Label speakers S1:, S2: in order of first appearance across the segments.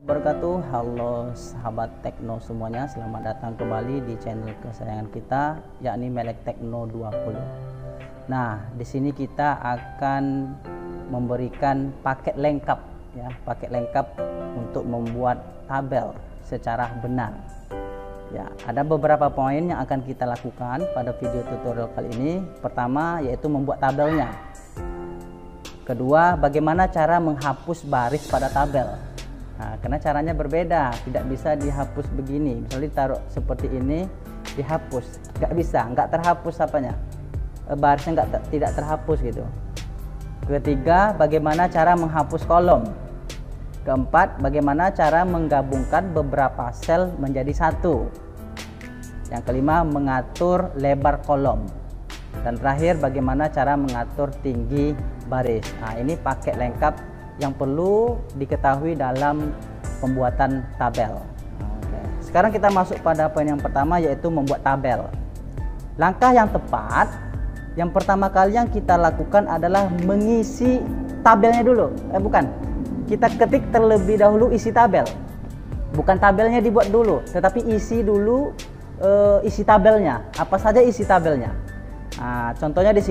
S1: Wabarakatuh. Halo sahabat Tekno semuanya, selamat datang kembali di channel kesayangan kita, yakni Melek Tekno 20. Nah, di sini kita akan memberikan paket lengkap ya, paket lengkap untuk membuat tabel secara benar. Ya, ada beberapa poin yang akan kita lakukan pada video tutorial kali ini. Pertama yaitu membuat tabelnya. Kedua, bagaimana cara menghapus baris pada tabel. Nah, karena caranya berbeda, tidak bisa dihapus begini. Misalnya ditaruh seperti ini, dihapus, nggak bisa, nggak terhapus apanya, barisnya tidak terhapus gitu. Ketiga, bagaimana cara menghapus kolom. Keempat, bagaimana cara menggabungkan beberapa sel menjadi satu. Yang kelima, mengatur lebar kolom. Dan terakhir, bagaimana cara mengatur tinggi baris. Nah, ini paket lengkap yang perlu diketahui dalam pembuatan tabel. Oke. Sekarang kita masuk pada poin yang pertama, yaitu membuat tabel. Langkah yang tepat yang pertama kali yang kita lakukan adalah mengisi tabelnya dulu. Bukan, kita ketik terlebih dahulu isi tabel. Bukan tabelnya dibuat dulu, tetapi isi dulu isi tabelnya. Apa saja isi tabelnya? Nah, contohnya di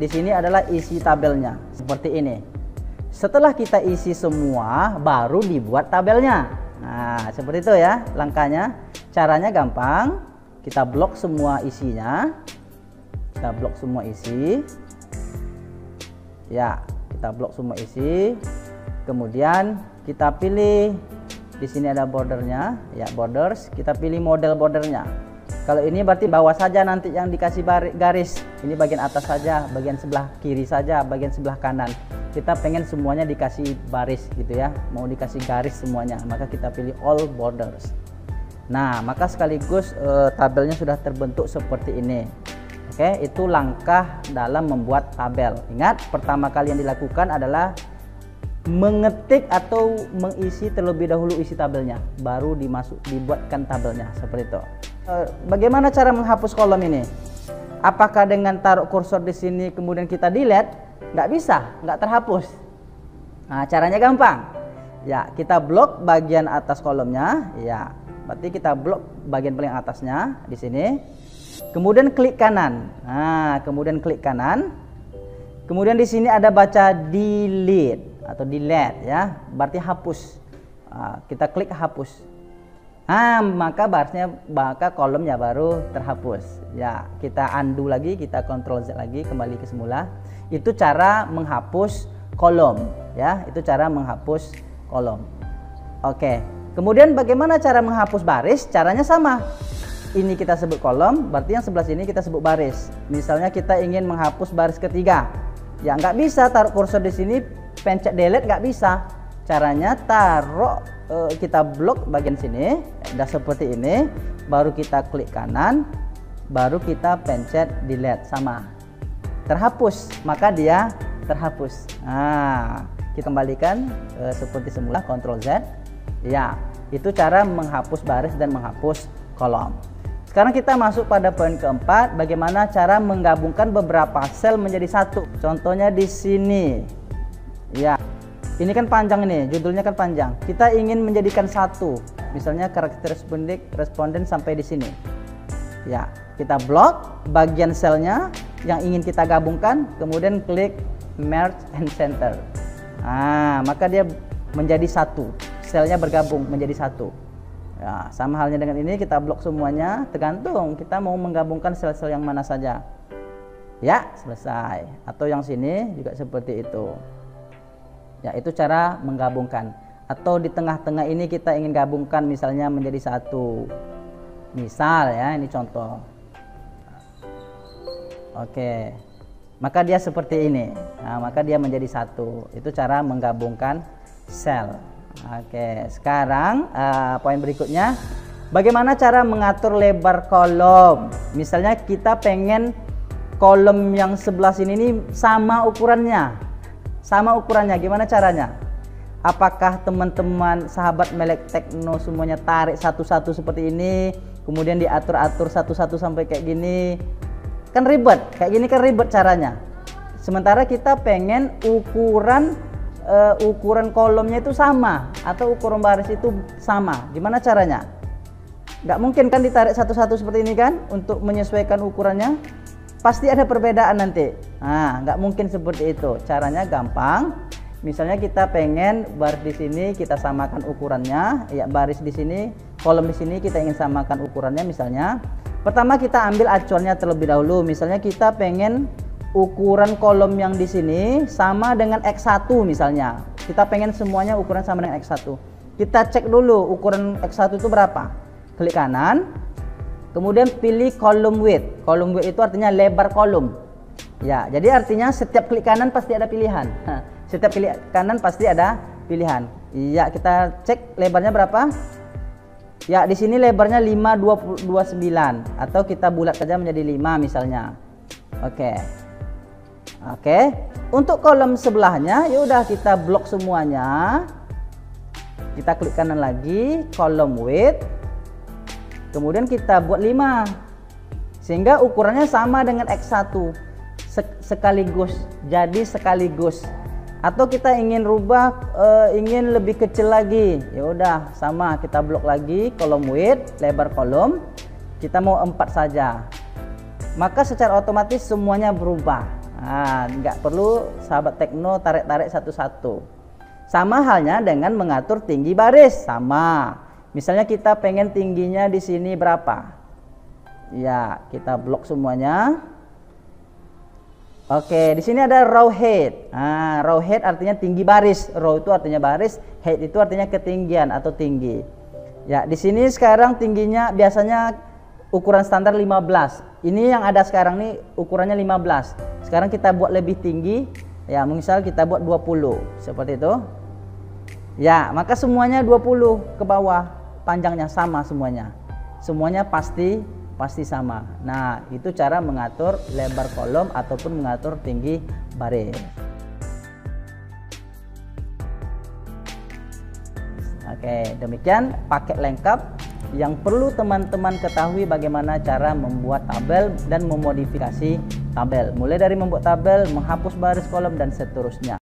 S1: sini adalah isi tabelnya seperti ini. Setelah kita isi semua, baru dibuat tabelnya. Nah, seperti itu ya langkahnya. Caranya gampang. Kita blok semua isinya. Kita blok semua isi. Ya, kita blok semua isi. Kemudian kita pilih di sini ada bordernya, ya borders. Kita pilih model bordernya. Kalau ini berarti bawah saja nanti yang dikasih garis. Ini bagian atas saja, bagian sebelah kiri saja, bagian sebelah kanan. Kita pengen semuanya dikasih baris gitu ya, mau dikasih garis semuanya, maka kita pilih all borders. Nah, maka sekaligus tabelnya sudah terbentuk seperti ini. Oke, itu langkah dalam membuat tabel. Ingat, pertama kali yang dilakukan adalah mengetik atau mengisi terlebih dahulu isi tabelnya, baru dibuatkan tabelnya seperti itu. Bagaimana cara menghapus kolom ini? Apakah dengan taruh kursor di sini kemudian kita delete? Nggak bisa, nggak terhapus. Nah, caranya gampang. Ya, kita blok bagian atas kolomnya. Ya, berarti kita blok bagian paling atasnya di sini. Kemudian klik kanan. Nah, kemudian klik kanan. Kemudian di sini ada baca delete atau delete ya, berarti hapus. Nah, kita klik hapus. Nah, maka kolomnya baru terhapus. Ya, kita undo lagi, kita Ctrl Z lagi, kembali ke semula. Itu cara menghapus kolom, ya. Itu cara menghapus kolom. Oke. Kemudian bagaimana cara menghapus baris? Caranya sama. Ini kita sebut kolom, berarti yang sebelah sini kita sebut baris. Misalnya kita ingin menghapus baris ketiga, ya nggak bisa taruh kursor di sini, pencet delete nggak bisa. Caranya taruh kita blok bagian sini, udah seperti ini, baru kita klik kanan, baru kita pencet delete, sama terhapus, maka dia terhapus. Nah, kita kembalikan seperti semula, Ctrl Z. Ya, itu cara menghapus baris dan menghapus kolom. Sekarang kita masuk pada poin keempat, bagaimana cara menggabungkan beberapa sel menjadi satu. Contohnya di sini. Ya. Ini kan panjang nih, judulnya kan panjang. Kita ingin menjadikan satu, misalnya karakter responden sampai di sini. Ya, kita blok bagian selnya yang ingin kita gabungkan, kemudian klik merge and center. Nah, maka dia menjadi satu, selnya bergabung menjadi satu. Ya, sama halnya dengan ini, kita blok semuanya, tergantung kita mau menggabungkan sel-sel yang mana saja. Ya, selesai. Atau yang sini juga seperti itu. Ya, itu cara menggabungkan. Atau di tengah-tengah ini kita ingin gabungkan misalnya menjadi satu. Misal ya, ini contoh. Oke. Maka dia seperti ini. Nah, maka dia menjadi satu. Itu cara menggabungkan sel. Oke, sekarang poin berikutnya, bagaimana cara mengatur lebar kolom. Misalnya kita pengen kolom yang sebelah sini ini sama ukurannya. Sama ukurannya, gimana caranya? Apakah teman-teman sahabat Melek Tekno semuanya tarik satu-satu seperti ini, kemudian diatur-atur satu-satu sampai kayak gini? Kan ribet, kayak gini kan ribet caranya. Sementara kita pengen ukuran ukuran kolomnya itu sama atau ukuran baris itu sama. Gimana caranya? Nggak mungkin kan ditarik satu-satu seperti ini kan untuk menyesuaikan ukurannya. Pasti ada perbedaan nanti. Nah, nggak mungkin seperti itu. Caranya gampang. Misalnya kita pengen baris di sini kita samakan ukurannya, ya baris di sini, kolom di sini kita ingin samakan ukurannya. Misalnya, pertama kita ambil acuannya terlebih dahulu. Misalnya kita pengen ukuran kolom yang di sini sama dengan X1 misalnya. Kita pengen semuanya ukuran sama dengan X1. Kita cek dulu ukuran X1 itu berapa. Klik kanan. Kemudian pilih column width. Column width itu artinya lebar kolom. Ya, jadi artinya setiap klik kanan pasti ada pilihan. Setiap klik kanan pasti ada pilihan. Iya, kita cek lebarnya berapa? Ya, di sini lebarnya 5,29 atau kita bulat saja menjadi 5 misalnya. Oke. Untuk kolom sebelahnya ya udah kita blok semuanya. Kita klik kanan lagi, column width. Kemudian kita buat 5 sehingga ukurannya sama dengan X1 sekaligus, jadi sekaligus. Atau kita ingin rubah, ingin lebih kecil lagi, ya udah sama, kita blok lagi column width, lebar kolom kita mau 4 saja, maka secara otomatis semuanya berubah. Nah, nggak perlu sahabat tekno tarik-tarik satu-satu. Sama halnya dengan mengatur tinggi baris, sama. Misalnya kita pengen tingginya di sini berapa? Ya, kita blok semuanya. Oke, di sini ada row head. Nah, row head artinya tinggi baris. Row itu artinya baris, head itu artinya ketinggian atau tinggi. Ya, di sini sekarang tingginya biasanya ukuran standar 15. Ini yang ada sekarang nih ukurannya 15. Sekarang kita buat lebih tinggi. Ya, misal kita buat 20. Seperti itu. Ya, maka semuanya 20 ke bawah. Panjangnya sama semuanya. Semuanya pasti sama. Nah, itu cara mengatur lebar kolom ataupun mengatur tinggi baris. Oke, demikian paket lengkap yang perlu teman-teman ketahui bagaimana cara membuat tabel dan memodifikasi tabel. Mulai dari membuat tabel, menghapus baris kolom dan seterusnya.